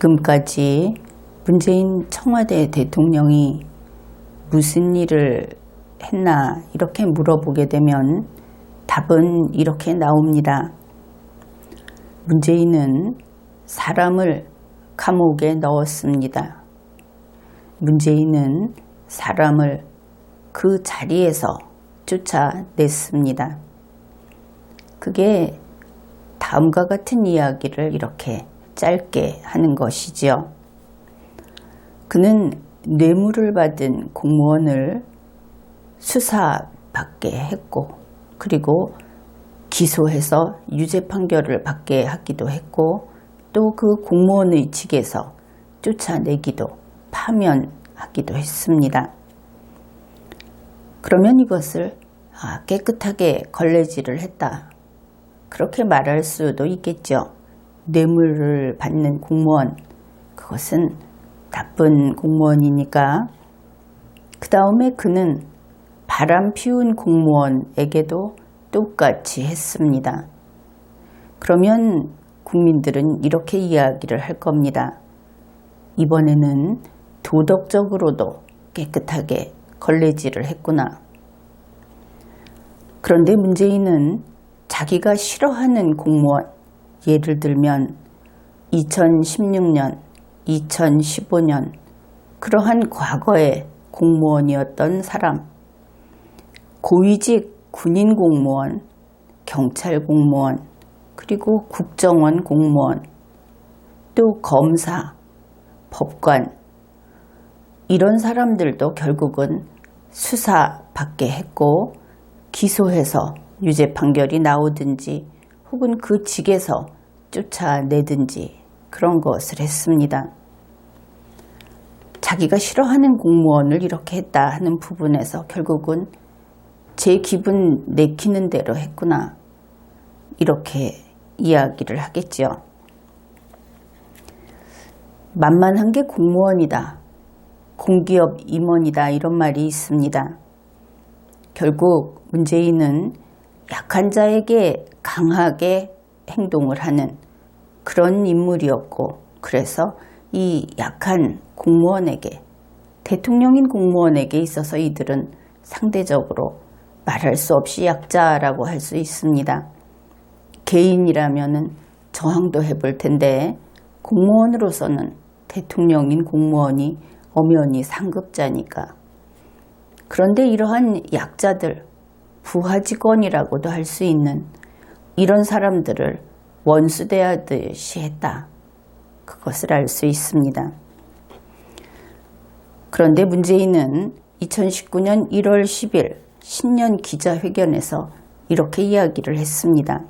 지금까지 문재인 청와대 대통령이 무슨 일을 했나 이렇게 물어보게 되면 답은 이렇게 나옵니다. 문재인은 사람을 감옥에 넣었습니다. 문재인은 사람을 그 자리에서 쫓아냈습니다. 그게 다음과 같은 이야기를 이렇게 짧게 하는 것이지요. 그는 뇌물을 받은 공무원을 수사받게 했고, 그리고 기소해서 유죄 판결을 받게 하기도 했고, 또 그 공무원의 직에서 쫓아내기도 파면하기도 했습니다. 그러면 이것을 깨끗하게 걸레질을 했다, 그렇게 말할 수도 있겠죠. 뇌물을 받는 공무원, 그것은 나쁜 공무원이니까. 그 다음에 그는 바람 피운 공무원에게도 똑같이 했습니다. 그러면 국민들은 이렇게 이야기를 할 겁니다. 이번에는 도덕적으로도 깨끗하게 걸레질을 했구나. 그런데 문재인은 자기가 싫어하는 공무원, 예를 들면 2016년, 2015년 그러한 과거의 공무원이었던 사람, 고위직 군인 공무원, 경찰 공무원, 그리고 국정원 공무원, 또 검사, 법관, 이런 사람들도 결국은 수사받게 했고 기소해서 유죄 판결이 나오든지 혹은 그 직에서 쫓아내든지 그런 것을 했습니다. 자기가 싫어하는 공무원을 이렇게 했다 하는 부분에서 결국은 제 기분 내키는 대로 했구나, 이렇게 이야기를 하겠죠. 만만한 게 공무원이다, 공기업 임원이다, 이런 말이 있습니다. 결국 문재인은 약한 자에게 강하게 행동을 하는 그런 인물이었고, 그래서 이 약한 공무원에게, 대통령인 공무원에게 있어서 이들은 상대적으로 말할 수 없이 약자라고 할 수 있습니다. 개인이라면은 저항도 해볼 텐데 공무원으로서는 대통령인 공무원이 엄연히 상급자니까. 그런데 이러한 약자들, 부하 직원이라고도 할 수 있는 이런 사람들을 원수대하듯이 했다, 그것을 알 수 있습니다. 그런데 문재인은 2019년 1월 10일 신년 기자회견에서 이렇게 이야기를 했습니다.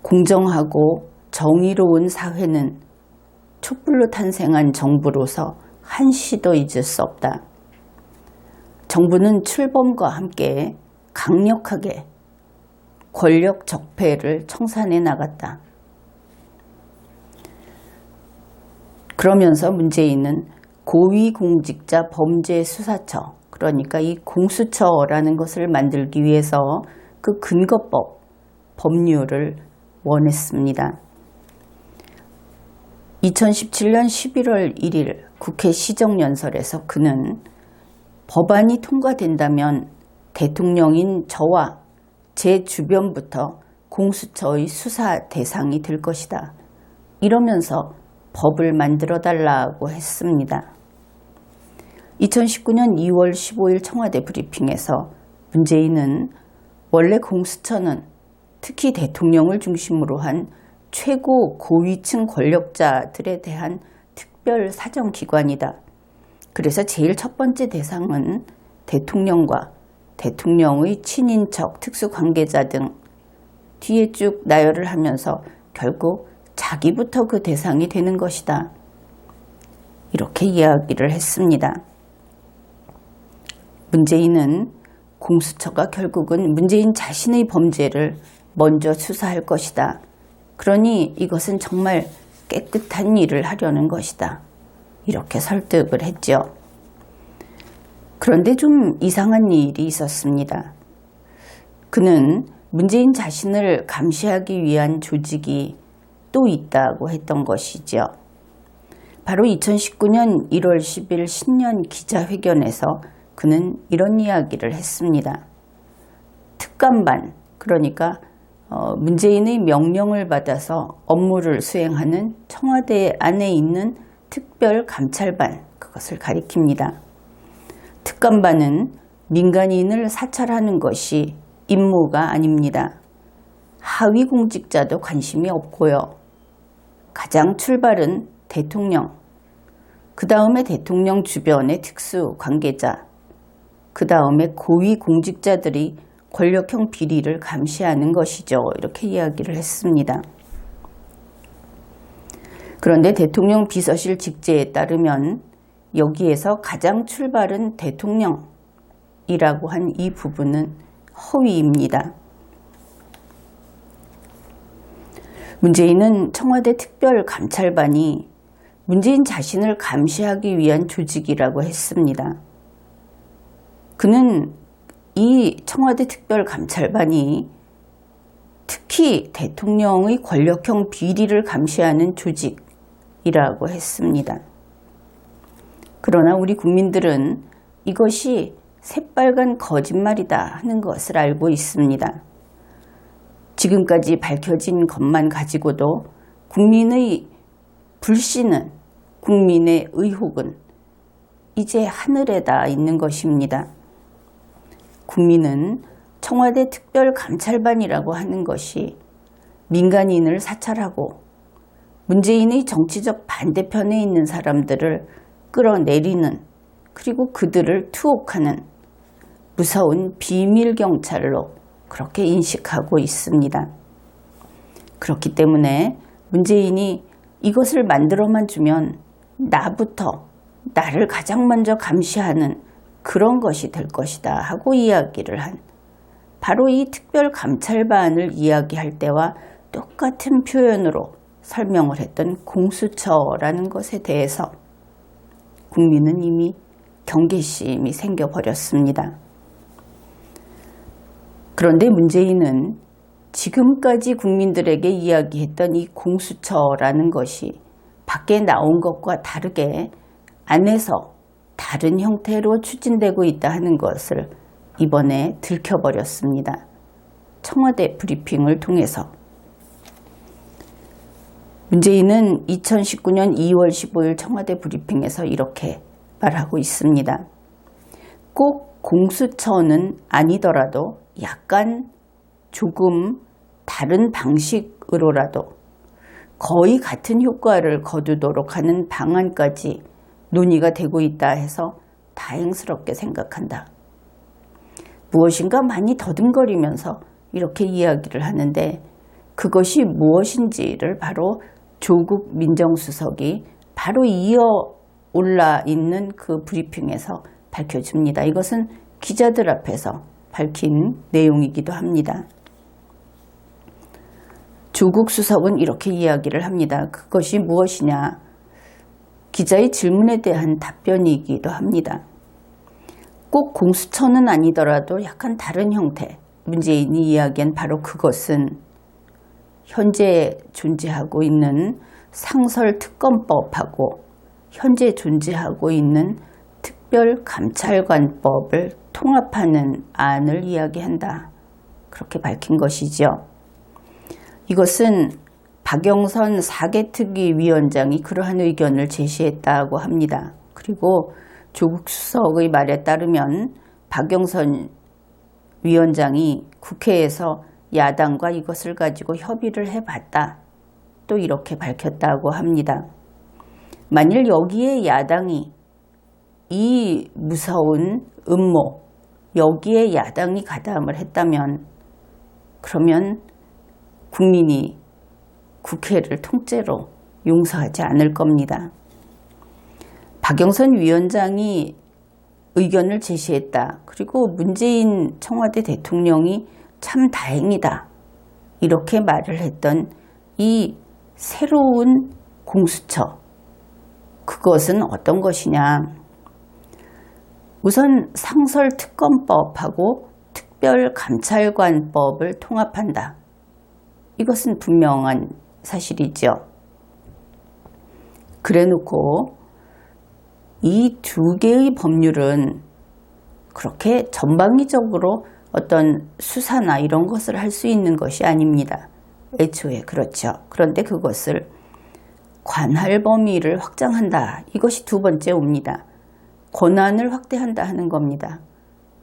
공정하고 정의로운 사회는 촛불로 탄생한 정부로서 한시도 잊을 수 없다. 정부는 출범과 함께 강력하게 권력 적폐를 청산해 나갔다. 그러면서 문재인은 고위공직자 범죄수사처, 그러니까 이 공수처라는 것을 만들기 위해서 그 근거법, 법률을 원했습니다. 2017년 11월 1일 국회 시정연설에서 그는 법안이 통과된다면 대통령인 저와 제 주변부터 공수처의 수사 대상이 될 것이다, 이러면서 법을 만들어 달라고 했습니다. 2019년 2월 15일 청와대 브리핑에서 문재인은 원래 공수처는 특히 대통령을 중심으로 한 최고 고위층 권력자들에 대한 특별 사정기관이다. 그래서 제일 첫 번째 대상은 대통령과 대통령의 친인척, 특수관계자 등 뒤에 쭉 나열을 하면서 결국 자기부터 그 대상이 되는 것이다, 이렇게 이야기를 했습니다. 문재인은 공수처가 결국은 문재인 자신의 범죄를 먼저 수사할 것이다, 그러니 이것은 정말 깨끗한 일을 하려는 것이다, 이렇게 설득을 했죠. 그런데 좀 이상한 일이 있었습니다. 그는 문재인 자신을 감시하기 위한 조직이 또 있다고 했던 것이죠. 바로 2019년 1월 10일 신년 기자회견에서 그는 이런 이야기를 했습니다. 특감반, 그러니까 문재인의 명령을 받아서 업무를 수행하는 청와대 안에 있는 특별감찰반, 그것을 가리킵니다. 특감반은 민간인을 사찰하는 것이 임무가 아닙니다. 하위 공직자도 관심이 없고요. 가장 출발은 대통령, 그 다음에 대통령 주변의 특수 관계자, 그 다음에 고위 공직자들이 권력형 비리를 감시하는 것이죠. 이렇게 이야기를 했습니다. 그런데 대통령 비서실 직제에 따르면 여기에서 가장 출발은 대통령이라고 한 이 부분은 허위입니다. 문재인은 청와대 특별감찰반이 문재인 자신을 감시하기 위한 조직이라고 했습니다. 그는 이 청와대 특별감찰반이 특히 대통령의 권력형 비리를 감시하는 조직이라고 했습니다. 그러나 우리 국민들은 이것이 새빨간 거짓말이다 하는 것을 알고 있습니다. 지금까지 밝혀진 것만 가지고도 국민의 불신은, 국민의 의혹은 이제 하늘에 닿아 있는 것입니다. 국민은 청와대 특별감찰반이라고 하는 것이 민간인을 사찰하고 문재인의 정치적 반대편에 있는 사람들을 끌어내리는, 그리고 그들을 투옥하는 무서운 비밀경찰로 그렇게 인식하고 있습니다. 그렇기 때문에 문재인이 이것을 만들어만 주면 나를 가장 먼저 감시하는 그런 것이 될 것이다 하고 이야기를 한, 바로 이 특별감찰반을 이야기할 때와 똑같은 표현으로 설명을 했던 공수처라는 것에 대해서 국민은 이미 경계심이 생겨버렸습니다. 그런데 문재인은 지금까지 국민들에게 이야기했던 이 공수처라는 것이 밖에 나온 것과 다르게 안에서 다른 형태로 추진되고 있다 하는 것을 이번에 들켜버렸습니다. 청와대 브리핑을 통해서. 문재인은 2019년 2월 15일 청와대 브리핑에서 이렇게 말하고 있습니다. 꼭 공수처는 아니더라도 약간 조금 다른 방식으로라도 거의 같은 효과를 거두도록 하는 방안까지 논의가 되고 있다 해서 다행스럽게 생각한다. 무엇인가 많이 더듬거리면서 이렇게 이야기를 하는데 그것이 무엇인지를 바로 조국 민정수석이 바로 이어 올라 있는 그 브리핑에서 밝혀줍니다. 이것은 기자들 앞에서 밝힌 내용이기도 합니다. 조국 수석은 이렇게 이야기를 합니다. 그것이 무엇이냐? 기자의 질문에 대한 답변이기도 합니다. 꼭 공수처는 아니더라도 약간 다른 형태, 문재인이 이야기한 바로 그것은 현재 존재하고 있는 상설특검법하고 현재 존재하고 있는 특별감찰관법을 통합하는 안을 이야기한다. 그렇게 밝힌 것이죠. 이것은 박영선 사개특위위원장이 그러한 의견을 제시했다고 합니다. 그리고 조국 수석의 말에 따르면 박영선 위원장이 국회에서 야당과 이것을 가지고 협의를 해봤다. 또 이렇게 밝혔다고 합니다. 만일 여기에 야당이 이 무서운 음모, 여기에 야당이 가담을 했다면 그러면 국민이 국회를 통째로 용서하지 않을 겁니다. 박영선 위원장이 의견을 제시했다. 그리고 문재인 청와대 대통령이 참 다행이다. 이렇게 말을 했던 이 새로운 공수처. 그것은 어떤 것이냐. 우선 상설특검법하고 특별감찰관법을 통합한다. 이것은 분명한 사실이죠. 그래 놓고 이 두 개의 법률은 그렇게 전방위적으로 어떤 수사나 이런 것을 할 수 있는 것이 아닙니다. 애초에 그렇죠. 그런데 그것을 관할 범위를 확장한다. 이것이 두 번째 옵니다. 권한을 확대한다 하는 겁니다.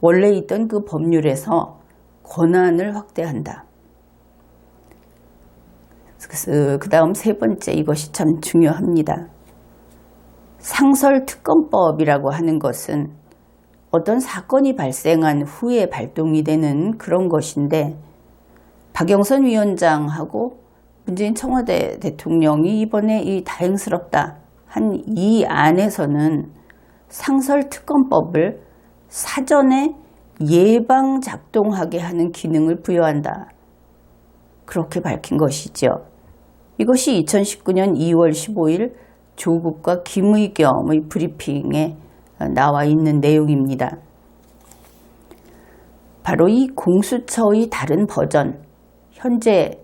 원래 있던 그 법률에서 권한을 확대한다. 그 다음 세 번째, 이것이 참 중요합니다. 상설특검법이라고 하는 것은 어떤 사건이 발생한 후에 발동이 되는 그런 것인데, 박영선 위원장하고 문재인 청와대 대통령이 이번에 이 다행스럽다 한 이 안에서는 상설특검법을 사전에 예방 작동하게 하는 기능을 부여한다. 그렇게 밝힌 것이죠. 이것이 2019년 2월 15일 조국과 김의겸의 브리핑에 나와 있는 내용입니다. 바로 이 공수처의 다른 버전, 현재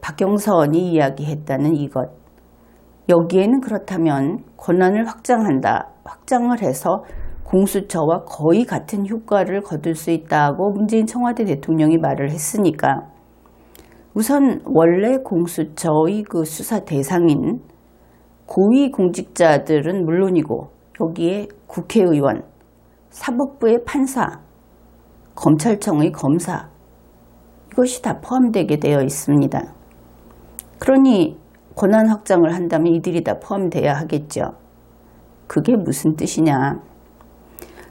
박영선이 이야기했다는 이것. 여기에는 그렇다면 권한을 확장을 해서 공수처와 거의 같은 효과를 거둘 수 있다고 문재인 청와대 대통령이 말을 했으니까, 우선 원래 공수처의 그 수사 대상인 고위공직자들은 물론이고 여기에 국회의원, 사법부의 판사, 검찰청의 검사, 이것이 다 포함되게 되어 있습니다. 그러니 권한 확장을 한다면 이들이 다 포함돼야 하겠죠. 그게 무슨 뜻이냐.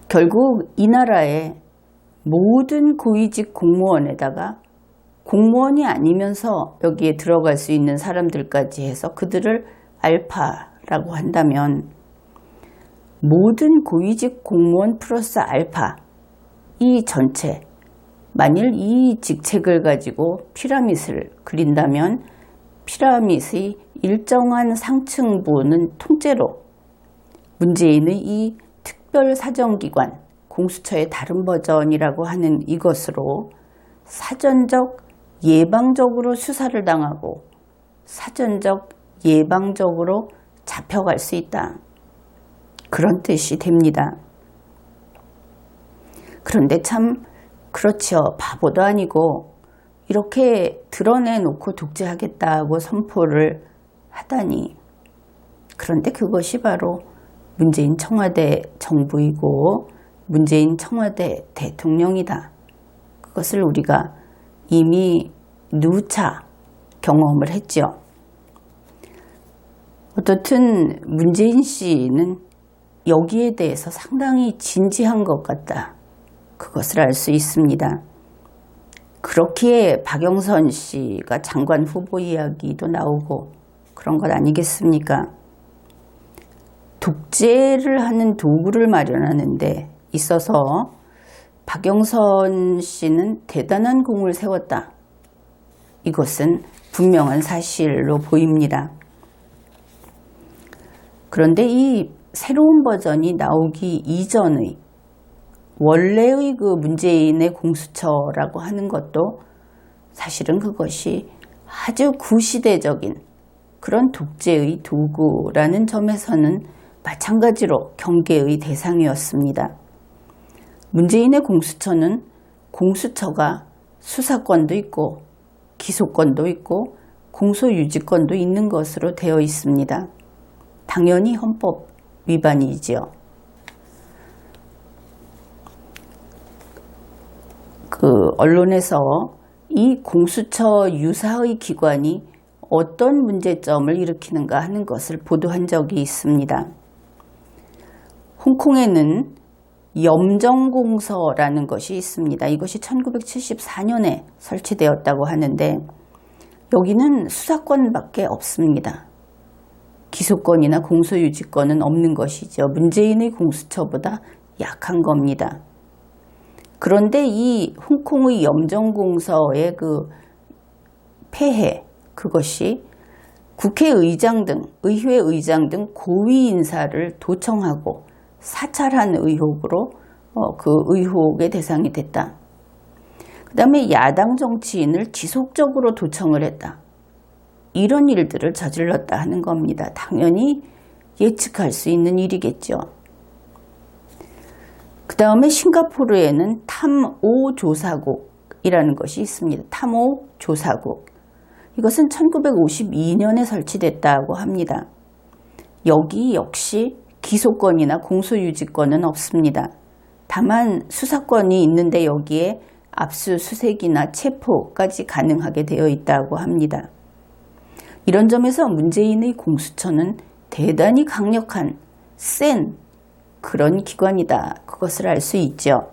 결국 이 나라의 모든 고위직 공무원에다가 공무원이 아니면서 여기에 들어갈 수 있는 사람들까지 해서 그들을 알파라고 한다면, 모든 고위직 공무원 플러스 알파, 이 전체, 만일 이 직책을 가지고 피라밋을 그린다면 피라밋의 일정한 상층부는 통째로 문재인의 이 특별사정기관, 공수처의 다른 버전이라고 하는 이것으로 사전적 예방적으로 수사를 당하고 사전적 예방적으로 잡혀갈 수 있다. 그런 뜻이 됩니다. 그런데 참 그렇죠. 바보도 아니고 이렇게 드러내놓고 독재하겠다고 선포를 하다니. 그런데 그것이 바로 문재인 청와대 정부이고 문재인 청와대 대통령이다. 그것을 우리가 이미 누차 경험을 했죠. 어떻든 문재인 씨는 여기에 대해서 상당히 진지한 것 같다. 그것을 알 수 있습니다. 그렇기에 박영선 씨가 장관 후보 이야기도 나오고 그런 것 아니겠습니까? 독재를 하는 도구를 마련하는 데 있어서 박영선 씨는 대단한 공을 세웠다. 이것은 분명한 사실로 보입니다. 그런데 이 새로운 버전이 나오기 이전의 원래의 그 문재인의 공수처라고 하는 것도 사실은 그것이 아주 구시대적인 그런 독재의 도구라는 점에서는 마찬가지로 경계의 대상이었습니다. 문재인의 공수처는 공수처가 수사권도 있고 기소권도 있고 공소유지권도 있는 것으로 되어 있습니다. 당연히 헌법 위반이지요. 언론에서 이 공수처 유사의 기관이 어떤 문제점을 일으키는가 하는 것을 보도한 적이 있습니다. 홍콩에는 염정공서라는 것이 있습니다. 이것이 1974년에 설치되었다고 하는데 여기는 수사권밖에 없습니다. 기소권이나 공소유지권은 없는 것이죠. 문재인의 공수처보다 약한 겁니다. 그런데 이 홍콩의 염정공서의 그 폐해, 그것이 국회의장 등, 의회의장 등 고위 인사를 도청하고 사찰한 의혹으로 그 의혹의 대상이 됐다. 그 다음에 야당 정치인을 지속적으로 도청을 했다. 이런 일들을 저질렀다 하는 겁니다. 당연히 예측할 수 있는 일이겠죠. 그 다음에 싱가포르에는 탐오조사국이라는 것이 있습니다. 탐오조사국. 이것은 1952년에 설치됐다고 합니다. 여기 역시 기소권이나 공소유지권은 없습니다. 다만 수사권이 있는데 여기에 압수수색이나 체포까지 가능하게 되어 있다고 합니다. 이런 점에서 문재인의 공수처는 대단히 강력한 센 그런 기관이다. 그것을 알 수 있죠.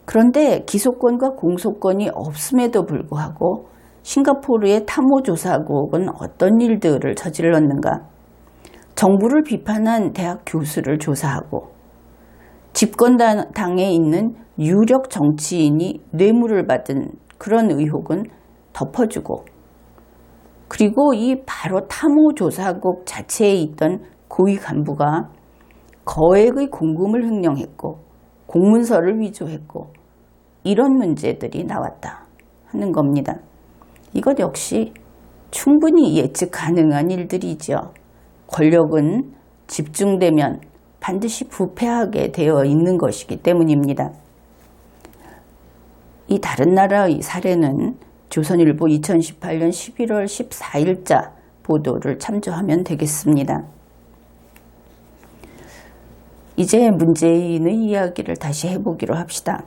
그런데 기소권과 공소권이 없음에도 불구하고 싱가포르의 탐호조사국은 어떤 일들을 저질렀는가? 정부를 비판한 대학 교수를 조사하고 집권당에 있는 유력 정치인이 뇌물을 받은 그런 의혹은 덮어주고, 그리고 이 바로 탐호조사국 자체에 있던 고위 간부가 거액의 공금을 횡령했고 공문서를 위조했고 이런 문제들이 나왔다 하는 겁니다. 이것 역시 충분히 예측 가능한 일들이죠. 권력은 집중되면 반드시 부패하게 되어 있는 것이기 때문입니다. 이 다른 나라의 사례는 조선일보 2018년 11월 14일자 보도를 참조하면 되겠습니다. 이제 문재인의 이야기를 다시 해보기로 합시다.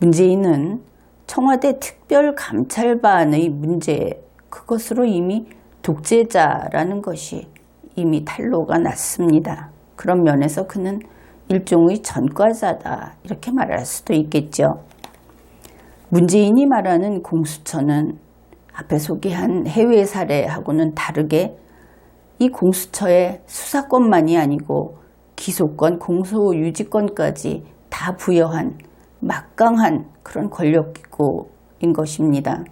문재인은 청와대 특별감찰반의 문제, 그것으로 이미 독재자라는 것이 이미 탄로가 났습니다. 그런 면에서 그는 일종의 전과자다 이렇게 말할 수도 있겠죠. 문재인이 말하는 공수처는 앞에 소개한 해외 사례하고는 다르게 이 공수처의 수사권만이 아니고 기소권, 공소유지권까지 다 부여한 막강한 그런 권력기구인 것입니다.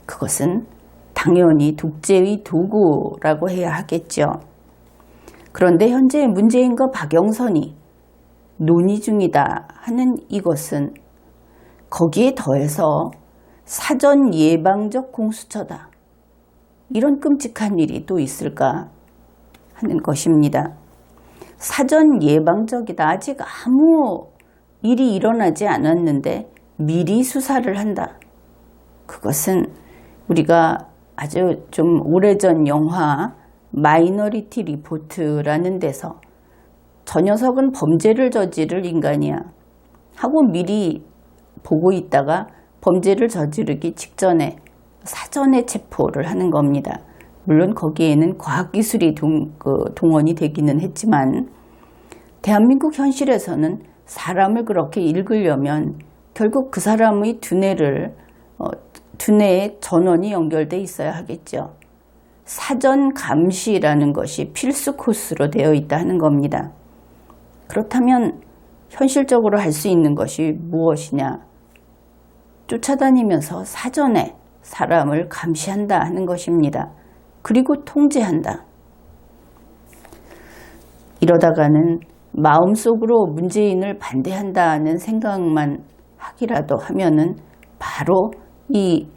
그것은 당연히 독재의 도구라고 해야 하겠죠. 그런데 현재 문재인과 박영선이 논의 중이다 하는 이것은 거기에 더해서 사전 예방적 공수처다. 이런 끔찍한 일이 또 있을까 하는 것입니다. 사전 예방적이다. 아직 아무 일이 일어나지 않았는데 미리 수사를 한다. 그것은 우리가 아주 좀 오래전 영화 마이너리티 리포트라는 데서 저 녀석은 범죄를 저지를 인간이야 하고 미리 보고 있다가 범죄를 저지르기 직전에 사전에 체포를 하는 겁니다. 물론 거기에는 과학기술이 동원이 되기는 했지만 대한민국 현실에서는 사람을 그렇게 읽으려면 결국 그 사람의 두뇌에 전원이 연결돼 있어야 하겠죠. 사전 감시라는 것이 필수 코스로 되어 있다 하는 겁니다. 그렇다면 현실적으로 할 수 있는 것이 무엇이냐? 쫓아다니면서 사전에 사람을 감시한다 하는 것입니다. 그리고 통제한다. 이러다가는 마음속으로 문재인을 반대한다는 생각만 하기라도 하면은 바로 이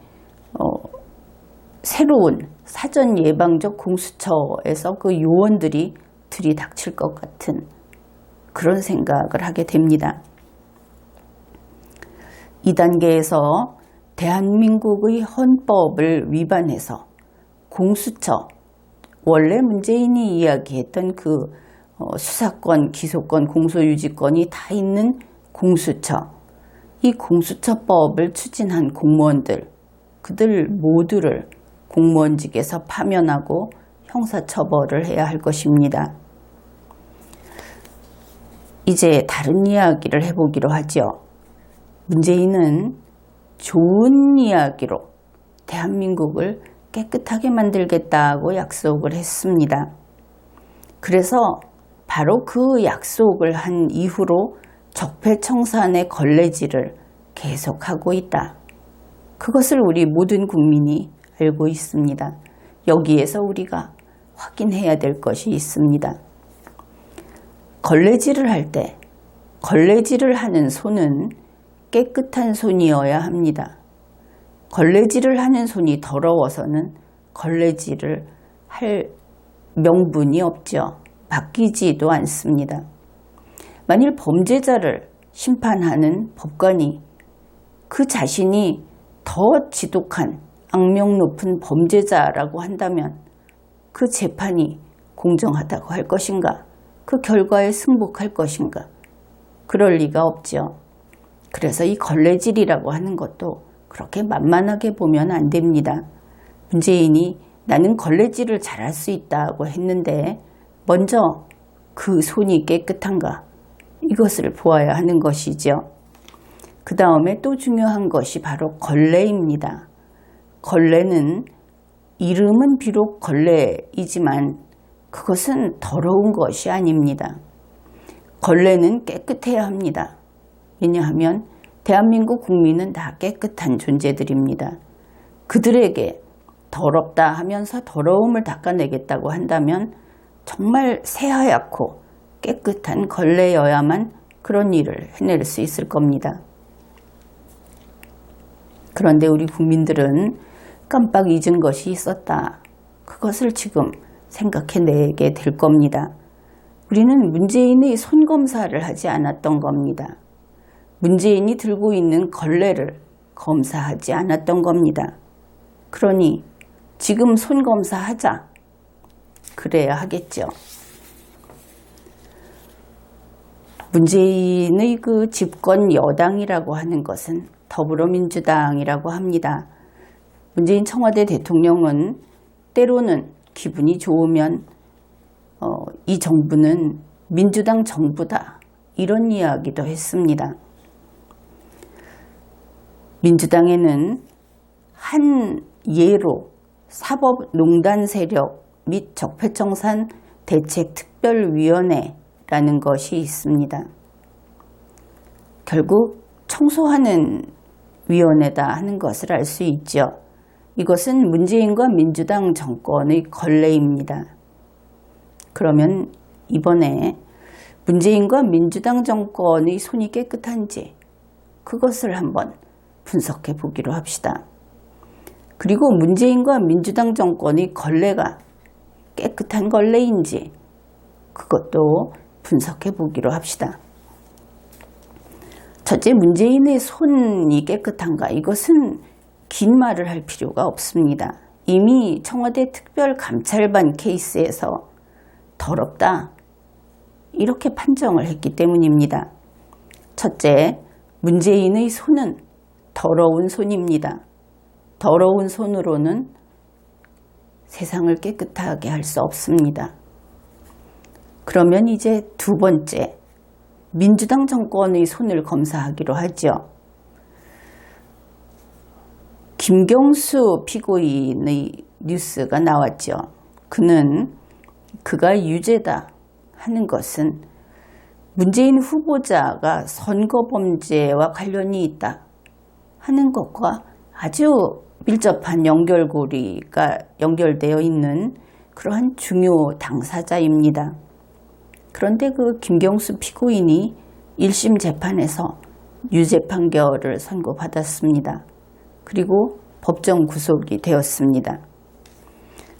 새로운 사전 예방적 공수처에서 그 요원들이 들이닥칠 것 같은 그런 생각을 하게 됩니다. 이 단계에서 대한민국의 헌법을 위반해서 공수처, 원래 문재인이 이야기했던 그 수사권, 기소권, 공소유지권이 다 있는 공수처, 이 공수처법을 추진한 공무원들, 그들 모두를 공무원직에서 파면하고 형사처벌을 해야 할 것입니다. 이제 다른 이야기를 해보기로 하죠. 문재인은 좋은 이야기로 대한민국을 깨끗하게 만들겠다고 약속을 했습니다. 그래서 바로 그 약속을 한 이후로 적폐청산의 걸레질을 계속하고 있다. 그것을 우리 모든 국민이 알고 있습니다. 여기에서 우리가 확인해야 될 것이 있습니다. 걸레질을 할 때 걸레질을 하는 손은 깨끗한 손이어야 합니다. 걸레질을 하는 손이 더러워서는 걸레질을 할 명분이 없죠. 바뀌지도 않습니다. 만일 범죄자를 심판하는 법관이 그 자신이 더 지독한 악명 높은 범죄자라고 한다면 그 재판이 공정하다고 할 것인가? 그 결과에 승복할 것인가? 그럴 리가 없죠. 그래서 이 걸레질이라고 하는 것도 그렇게 만만하게 보면 안 됩니다. 문재인이 나는 걸레질을 잘할 수 있다고 했는데 먼저 그 손이 깨끗한가? 이것을 보아야 하는 것이죠. 그 다음에 또 중요한 것이 바로 걸레입니다. 걸레는 이름은 비록 걸레이지만 그것은 더러운 것이 아닙니다. 걸레는 깨끗해야 합니다. 왜냐하면 대한민국 국민은 다 깨끗한 존재들입니다. 그들에게 더럽다 하면서 더러움을 닦아내겠다고 한다면 정말 새하얗고 깨끗한 걸레여야만 그런 일을 해낼 수 있을 겁니다. 그런데 우리 국민들은 깜빡 잊은 것이 있었다. 그것을 지금 생각해내게 될 겁니다. 우리는 문재인의 손검사를 하지 않았던 겁니다. 문재인이 들고 있는 걸레를 검사하지 않았던 겁니다. 그러니 지금 손검사하자. 그래야 하겠죠. 문재인의 그 집권 여당이라고 하는 것은 더불어민주당이라고 합니다. 문재인 청와대 대통령은 때로는 기분이 좋으면 이 정부는 민주당 정부다 이런 이야기도 했습니다. 민주당에는 한 예로 사법농단 세력 및 적폐청산 대책특별위원회라는 것이 있습니다. 결국 청소하는 위원회다 하는 것을 알 수 있죠. 이것은 문재인과 민주당 정권의 걸레입니다. 그러면 이번에 문재인과 민주당 정권의 손이 깨끗한지 그것을 한번 분석해 보기로 합시다. 그리고 문재인과 민주당 정권의 걸레가 깨끗한 걸레인지 그것도 분석해 보기로 합시다. 첫째, 문재인의 손이 깨끗한가? 이것은 긴 말을 할 필요가 없습니다. 이미 청와대 특별감찰반 케이스에서 더럽다 이렇게 판정을 했기 때문입니다. 첫째, 문재인의 손은 더러운 손입니다. 더러운 손으로는 세상을 깨끗하게 할 수 없습니다. 그러면 이제 두 번째, 민주당 정권의 손을 검사하기로 하죠. 김경수 피고인의 뉴스가 나왔죠. 그가 유죄다 하는 것은 문재인 후보자가 선거범죄와 관련이 있다 하는 것과 아주 밀접한 연결고리가 연결되어 있는 그러한 중요 당사자입니다. 그런데 그 김경수 피고인이 1심 재판에서 유죄 판결을 선고받았습니다. 그리고 법정 구속이 되었습니다.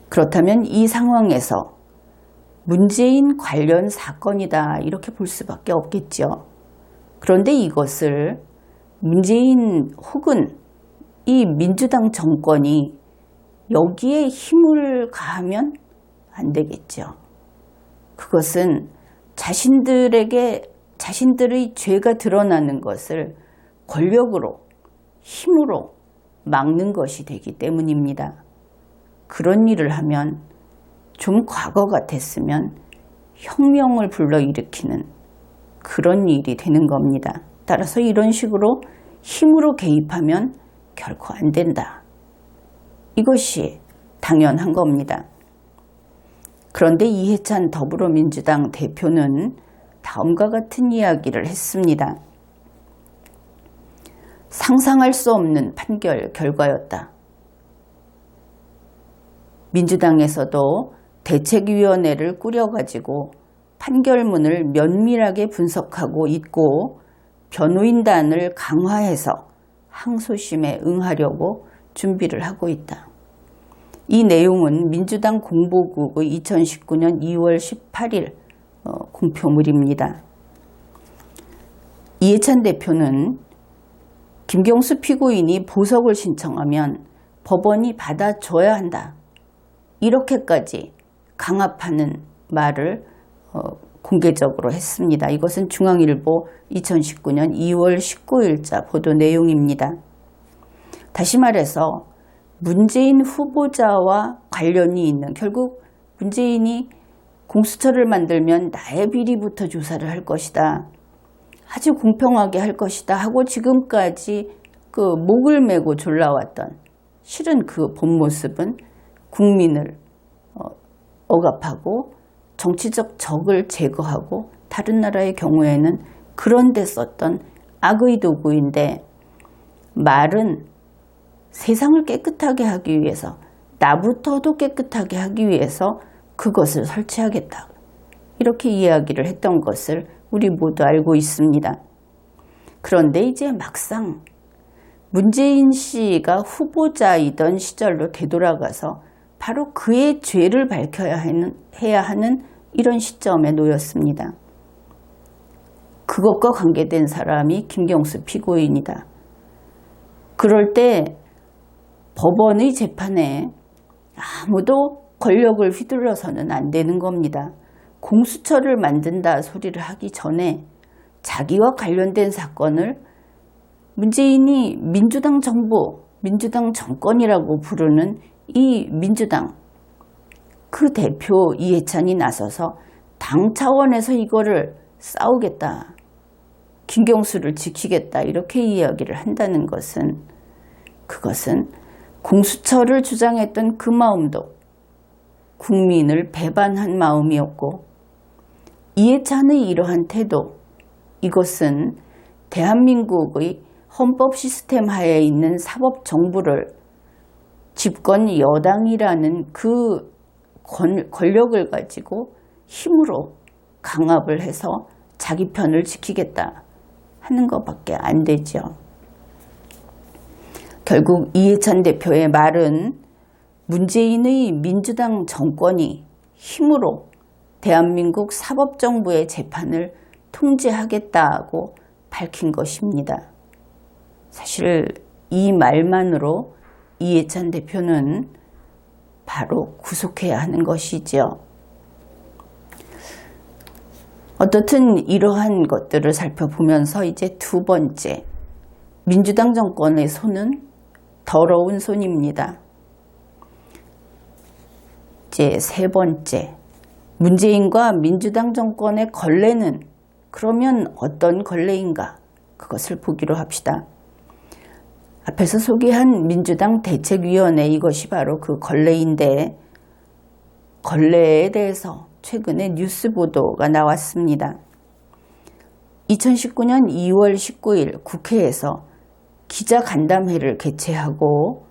그렇다면 이 상황에서 문재인 관련 사건이다 이렇게 볼 수밖에 없겠죠. 그런데 이것을 문재인 혹은 이 민주당 정권이 여기에 힘을 가하면 안 되겠죠. 그것은 자신들의 죄가 드러나는 것을 권력으로, 힘으로 막는 것이 되기 때문입니다. 그런 일을 하면 좀 과거 같았으면 혁명을 불러일으키는 그런 일이 되는 겁니다. 따라서 이런 식으로 힘으로 개입하면 결코 안 된다. 이것이 당연한 겁니다. 그런데 이해찬 더불어민주당 대표는 다음과 같은 이야기를 했습니다. 상상할 수 없는 판결 결과였다. 민주당에서도 대책위원회를 꾸려가지고 판결문을 면밀하게 분석하고 있고 변호인단을 강화해서 항소심에 응하려고 준비를 하고 있다. 이 내용은 민주당 공보국의 2019년 2월 18일 공표물입니다. 이해찬 대표는 김경수 피고인이 보석을 신청하면 법원이 받아줘야 한다. 이렇게까지 강압하는 말을 공개적으로 했습니다. 이것은 중앙일보 2019년 2월 19일자 보도 내용입니다. 다시 말해서 문재인 후보자와 관련이 있는, 결국 문재인이 공수처를 만들면 나의 비리부터 조사를 할 것이다. 아주 공평하게 할 것이다 하고 지금까지 그 목을 메고 졸라왔던, 실은 그 본 모습은 국민을 억압하고 정치적 적을 제거하고 다른 나라의 경우에는 그런 데 썼던 악의 도구인데, 말은 세상을 깨끗하게 하기 위해서, 나부터도 깨끗하게 하기 위해서 그것을 설치하겠다. 이렇게 이야기를 했던 것을 우리 모두 알고 있습니다. 그런데 이제 막상 문재인 씨가 후보자이던 시절로 되돌아가서 바로 그의 죄를 밝혀야 해야 하는 이런 시점에 놓였습니다. 그것과 관계된 사람이 김경수 피고인이다. 그럴 때 법원의 재판에 아무도 권력을 휘둘러서는 안 되는 겁니다. 공수처를 만든다 소리를 하기 전에 자기와 관련된 사건을 문재인이 민주당 정부, 민주당 정권이라고 부르는 이 민주당, 그 대표 이해찬이 나서서 당 차원에서 이거를 싸우겠다, 김경수를 지키겠다, 이렇게 이야기를 한다는 것은, 그것은 공수처를 주장했던 그 마음도 국민을 배반한 마음이었고, 이해찬의 이러한 태도, 이것은 대한민국의 헌법 시스템 하에 있는 사법정부를 집권 여당이라는 그 권력을 가지고 힘으로 강압을 해서 자기 편을 지키겠다 하는 것밖에 안 되죠. 결국 이해찬 대표의 말은 문재인의 민주당 정권이 힘으로 대한민국 사법정부의 재판을 통제하겠다고 밝힌 것입니다. 사실 이 말만으로 이해찬 대표는 바로 구속해야 하는 것이죠. 어떻든 이러한 것들을 살펴보면서 이제 두 번째, 민주당 정권의 손은 더러운 손입니다. 이제 세 번째, 문재인과 민주당 정권의 걸레는 그러면 어떤 걸레인가? 그것을 보기로 합시다. 앞에서 소개한 민주당 대책위원회, 이것이 바로 그 걸레인데, 걸레에 대해서 최근에 뉴스 보도가 나왔습니다. 2019년 2월 19일 국회에서 기자간담회를 개최하고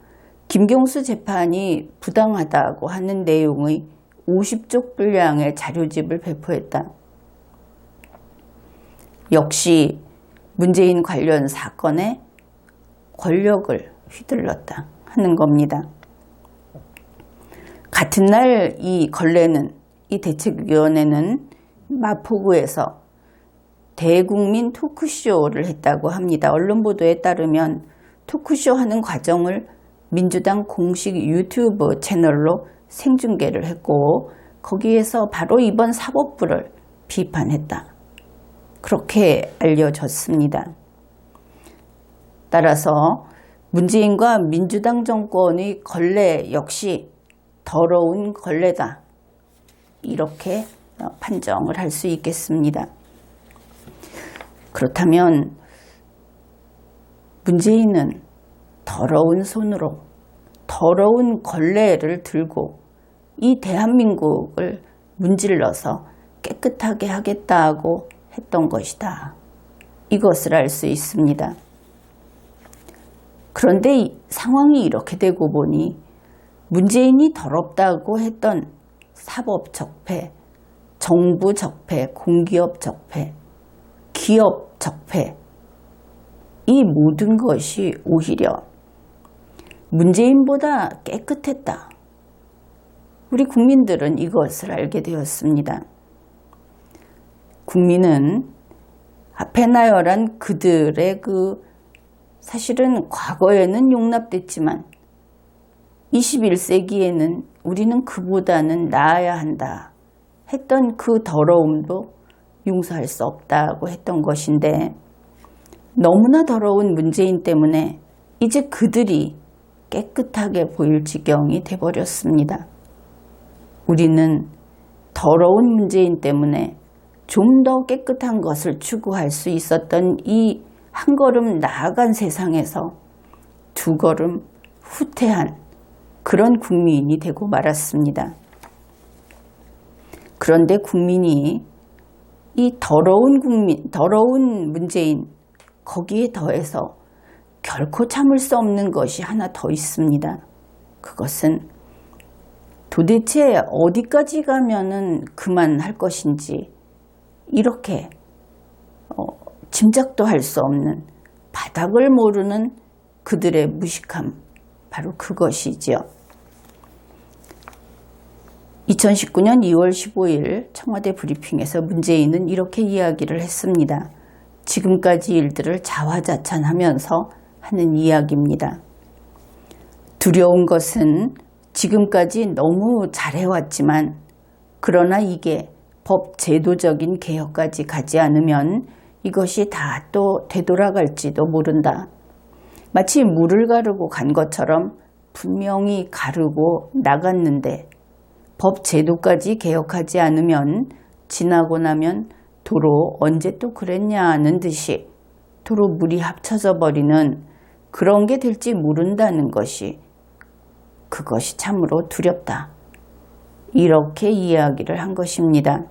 김경수 재판이 부당하다고 하는 내용의 50쪽 분량의 자료집을 배포했다. 역시 문재인 관련 사건에 권력을 휘둘렀다 하는 겁니다. 같은 날 이 걸레는, 이 대책위원회는 마포구에서 대국민 토크쇼를 했다고 합니다. 언론 보도에 따르면 토크쇼 하는 과정을 민주당 공식 유튜브 채널로 생중계를 했고, 거기에서 바로 이번 사법부를 비판했다, 그렇게 알려졌습니다. 따라서 문재인과 민주당 정권의 걸레 역시 더러운 걸레다, 이렇게 판정을 할 수 있겠습니다. 그렇다면 문재인은 더러운 손으로 더러운 걸레를 들고 이 대한민국을 문질러서 깨끗하게 하겠다고 했던 것이다, 이것을 알 수 있습니다. 그런데 상황이 이렇게 되고 보니 문재인이 더럽다고 했던 사법 적폐, 정부 적폐, 공기업 적폐, 기업 적폐, 이 모든 것이 오히려 문재인보다 깨끗했다, 우리 국민들은 이것을 알게 되었습니다. 국민은 앞에 나열한 그들의 사실은 과거에는 용납됐지만 21세기에는 우리는 그보다는 나아야 한다 했던 그 더러움도 용서할 수 없다고 했던 것인데, 너무나 더러운 문재인 때문에 이제 그들이 깨끗하게 보일 지경이 돼버렸습니다. 우리는 더러운 문재인 때문에 좀 더 깨끗한 것을 추구할 수 있었던 이 한 걸음 나아간 세상에서 두 걸음 후퇴한 그런 국민이 되고 말았습니다. 그런데 국민이 이 더러운 문재인, 거기에 더해서 결코 참을 수 없는 것이 하나 더 있습니다. 그것은 도대체 어디까지 가면은 그만할 것인지 이렇게 짐작도 할 수 없는, 바닥을 모르는 그들의 무식함, 바로 그것이지요. 2019년 2월 15일 청와대 브리핑에서 문재인은 이렇게 이야기를 했습니다. 지금까지 일들을 자화자찬하면서 하는 이야기입니다. 두려운 것은 지금까지 너무 잘해왔지만, 그러나 이게 법 제도적인 개혁까지 가지 않으면 이것이 다 또 되돌아갈지도 모른다. 마치 물을 가르고 간 것처럼 분명히 가르고 나갔는데 법 제도까지 개혁하지 않으면 지나고 나면 도로 언제 또 그랬냐는 듯이 도로 물이 합쳐져 버리는 그런 게 될지 모른다는 것이, 그것이 참으로 두렵다. 이렇게 이야기를 한 것입니다.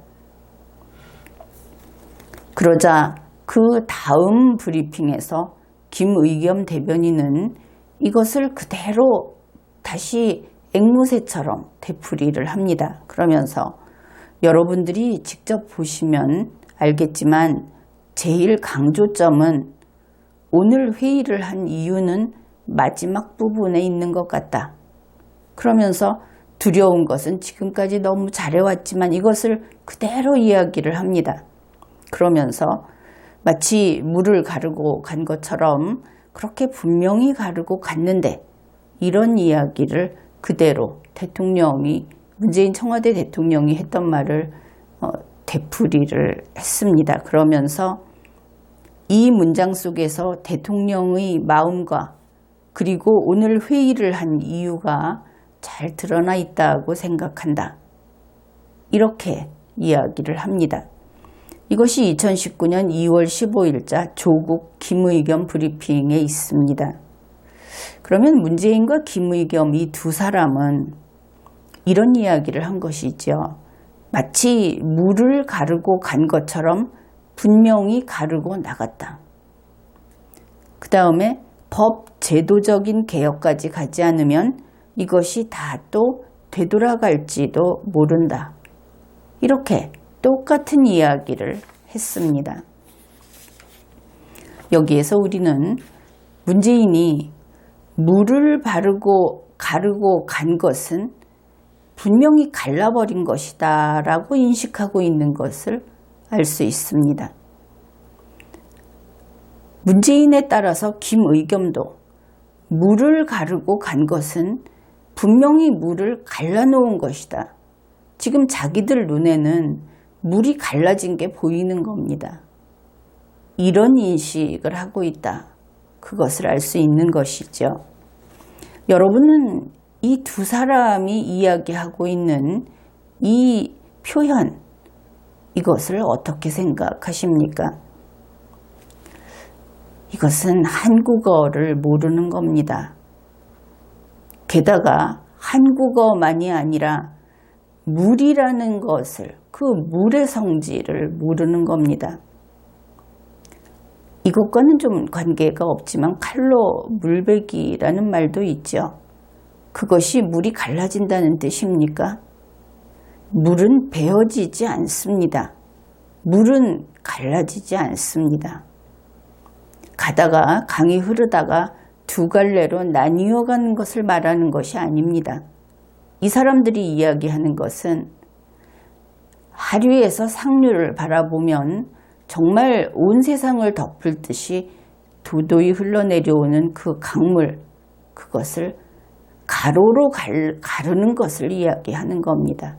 그러자 그 다음 브리핑에서 김의겸 대변인은 이것을 그대로 다시 앵무새처럼 되풀이를 합니다. 그러면서 여러분들이 직접 보시면 알겠지만 제일 강조점은 오늘 회의를 한 이유는 마지막 부분에 있는 것 같다. 그러면서 두려운 것은 지금까지 너무 잘해왔지만 이것을 그대로 이야기를 합니다. 그러면서 마치 물을 가르고 간 것처럼 그렇게 분명히 가르고 갔는데, 이런 이야기를 그대로 문재인 청와대 대통령이 했던 말을 되풀이를 했습니다. 그러면서 이 문장 속에서 대통령의 마음과 그리고 오늘 회의를 한 이유가 잘 드러나 있다고 생각한다. 이렇게 이야기를 합니다. 이것이 2019년 2월 15일자 조국 김의겸 브리핑에 있습니다. 그러면 문재인과 김의겸 이 두 사람은 이런 이야기를 한 것이죠. 마치 물을 가르고 간 것처럼 분명히 가르고 나갔다. 그 다음에 법 제도적인 개혁까지 가지 않으면 이것이 다 또 되돌아갈지도 모른다. 이렇게 똑같은 이야기를 했습니다. 여기에서 우리는 문재인이 물을 가르고 간 것은 분명히 갈라버린 것이다 라고 인식하고 있는 것을 알 수 있습니다. 문재인에 따라서 김의겸도 물을 가르고 간 것은 분명히 물을 갈라놓은 것이다. 지금 자기들 눈에는 물이 갈라진 게 보이는 겁니다. 이런 인식을 하고 있다. 그것을 알 수 있는 것이죠. 여러분은 이 두 사람이 이야기하고 있는 이 표현, 이것을 어떻게 생각하십니까? 이것은 한국어를 모르는 겁니다. 게다가 한국어만이 아니라 물이라는 것을, 그 물의 성질을 모르는 겁니다. 이것과는 좀 관계가 없지만 칼로 물베기라는 말도 있죠. 그것이 물이 갈라진다는 뜻입니까? 물은 베어지지 않습니다. 물은 갈라지지 않습니다. 가다가 강이 흐르다가 두 갈래로 나뉘어 가는 것을 말하는 것이 아닙니다. 이 사람들이 이야기하는 것은 하류에서 상류를 바라보면 정말 온 세상을 덮을 듯이 도도히 흘러내려오는 그 강물, 그것을 가로로 가르는 것을 이야기하는 겁니다.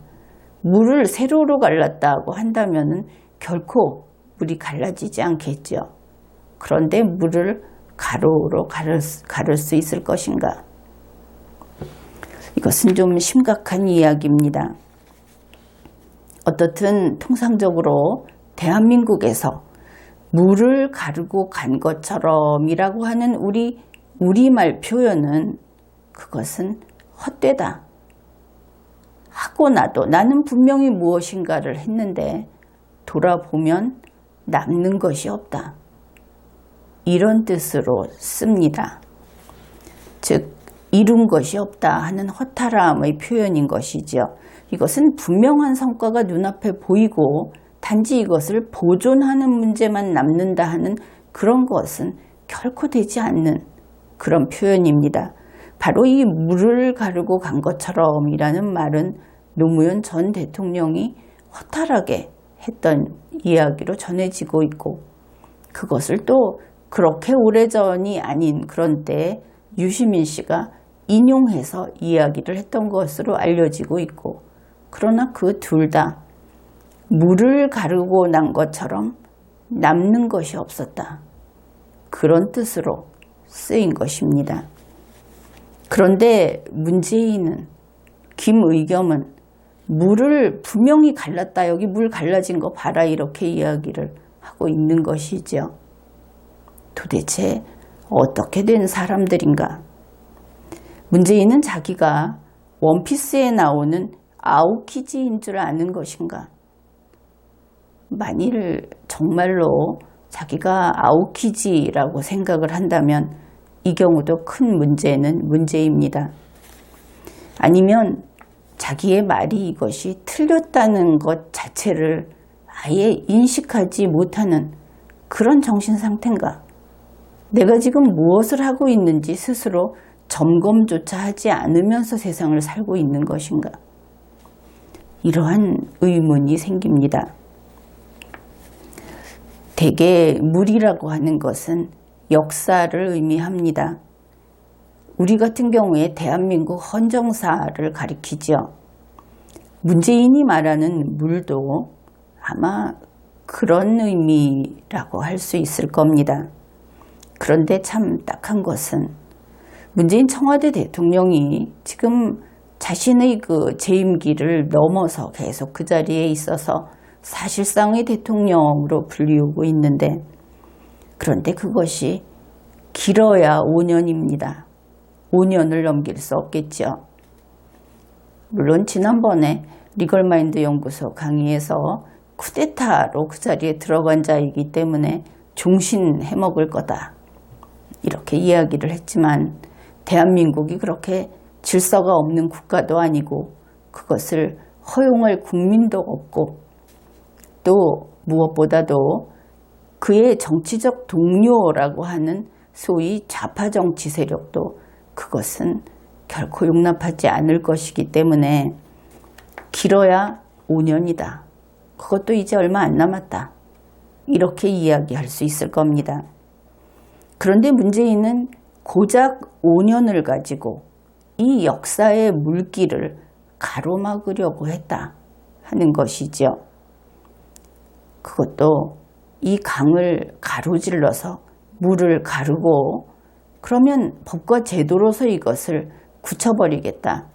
물을 세로로 갈랐다고 한다면 결코 물이 갈라지지 않겠죠. 그런데 물을 가로로 가를 수 있을 것인가? 이것은 좀 심각한 이야기입니다. 어떻든 통상적으로 대한민국에서 물을 가르고 간 것처럼이라고 하는 우리말 표현은 그것은 헛되다. 하고 나도 나는 분명히 무엇인가를 했는데 돌아보면 남는 것이 없다. 이런 뜻으로 씁니다. 즉 이룬 것이 없다 하는 허탈함의 표현인 것이죠. 이것은 분명한 성과가 눈앞에 보이고 단지 이것을 보존하는 문제만 남는다 하는 그런 것은 결코 되지 않는 그런 표현입니다. 바로 이 물을 가르고 간 것처럼이라는 말은 노무현 전 대통령이 허탈하게 했던 이야기로 전해지고 있고, 그것을 또 그렇게 오래전이 아닌 그런 때에 유시민 씨가 인용해서 이야기를 했던 것으로 알려지고 있고, 그러나 그 둘 다 물을 가르고 난 것처럼 남는 것이 없었다. 그런 뜻으로 쓰인 것입니다. 그런데 문재인은, 김의겸은 물을 분명히 갈랐다. 여기 물 갈라진 거 봐라. 이렇게 이야기를 하고 있는 것이죠. 도대체 어떻게 된 사람들인가? 문재인은 자기가 원피스에 나오는 아오키지인 줄 아는 것인가? 만일 정말로 자기가 아오키지라고 생각을 한다면 이 경우도 큰 문제는 문제입니다. 아니면 자기의 말이 이것이 틀렸다는 것 자체를 아예 인식하지 못하는 그런 정신 상태인가? 내가 지금 무엇을 하고 있는지 스스로 점검조차 하지 않으면서 세상을 살고 있는 것인가? 이러한 의문이 생깁니다. 대개 물이라고 하는 것은 역사를 의미합니다. 우리 같은 경우에 대한민국 헌정사를 가리키죠. 문재인이 말하는 물도 아마 그런 의미라고 할 수 있을 겁니다. 그런데 참 딱한 것은 문재인 청와대 대통령이 지금 자신의 그 재임기를 넘어서 계속 그 자리에 있어서 사실상의 대통령으로 불리우고 있는데, 그런데 그것이 길어야 5년입니다. 5년을 넘길 수 없겠죠. 물론 지난번에 리걸마인드 연구소 강의에서 쿠데타로 그 자리에 들어간 자이기 때문에 종신 해먹을 거다, 이렇게 이야기를 했지만, 대한민국이 그렇게 질서가 없는 국가도 아니고 그것을 허용할 국민도 없고, 또 무엇보다도 그의 정치적 동료라고 하는 소위 좌파 정치 세력도 그것은 결코 용납하지 않을 것이기 때문에 길어야 5년이다. 그것도 이제 얼마 안 남았다. 이렇게 이야기할 수 있을 겁니다. 그런데 문재인은 고작 5년을 가지고 이 역사의 물길을 가로막으려고 했다 하는 것이죠. 그것도 이 강을 가로질러서 물을 가르고, 그러면 법과 제도로서 이것을 굳혀버리겠다.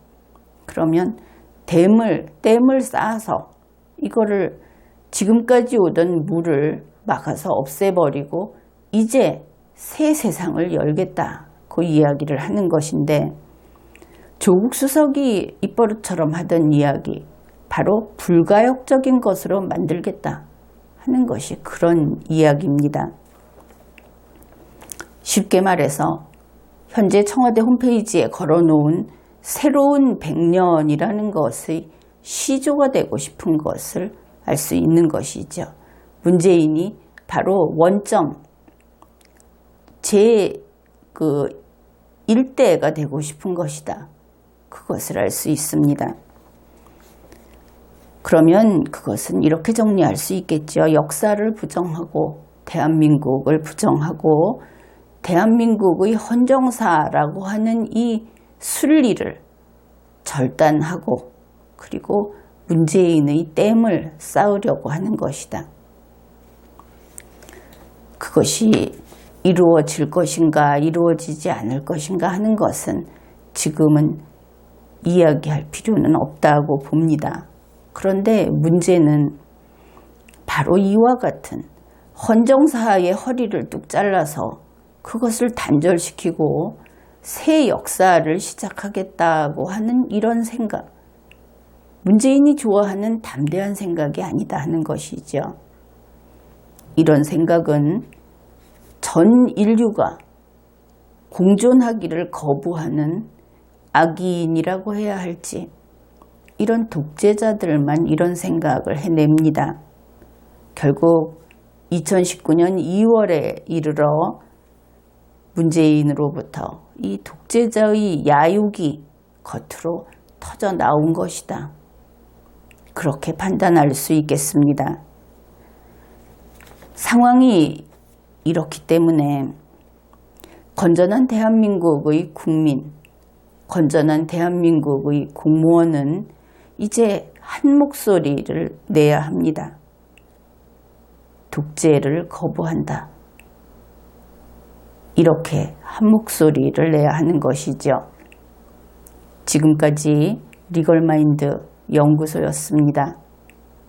그러면 댐을 쌓아서 이거를 지금까지 오던 물을 막아서 없애버리고 이제 새 세상을 열겠다고 이야기를 하는 것인데, 조국 수석이 입버릇처럼 하던 이야기, 바로 불가역적인 것으로 만들겠다 하는 것이 그런 이야기입니다. 쉽게 말해서 현재 청와대 홈페이지에 걸어놓은 새로운 100년이라는 것의 시조가 되고 싶은 것을 알 수 있는 것이죠. 문재인이 바로 원점, 제 일대가 되고 싶은 것이다. 그것을 알 수 있습니다. 그러면 그것은 이렇게 정리할 수 있겠죠. 역사를 부정하고 대한민국을 부정하고 대한민국의 헌정사라고 하는 이 순리를 절단하고 그리고 문재인의 댐을 쌓으려고 하는 것이다. 그것이 이루어질 것인가 이루어지지 않을 것인가 하는 것은 지금은 이야기할 필요는 없다고 봅니다. 그런데 문제는 바로 이와 같은 헌정사의 허리를 뚝 잘라서 그것을 단절시키고 새 역사를 시작하겠다고 하는 이런 생각, 문재인이 좋아하는 담대한 생각이 아니다 하는 것이죠. 이런 생각은 전 인류가 공존하기를 거부하는 악인이라고 해야 할지, 이런 독재자들만 이런 생각을 해냅니다. 결국 2019년 2월에 이르러 문재인으로부터 이 독재자의 야욕이 겉으로 터져 나온 것이다. 그렇게 판단할 수 있겠습니다. 상황이 이렇기 때문에 건전한 대한민국의 국민, 건전한 대한민국의 공무원은 이제 한 목소리를 내야 합니다. 독재를 거부한다. 이렇게 한 목소리를 내야 하는 것이죠. 지금까지 리걸마인드 연구소였습니다.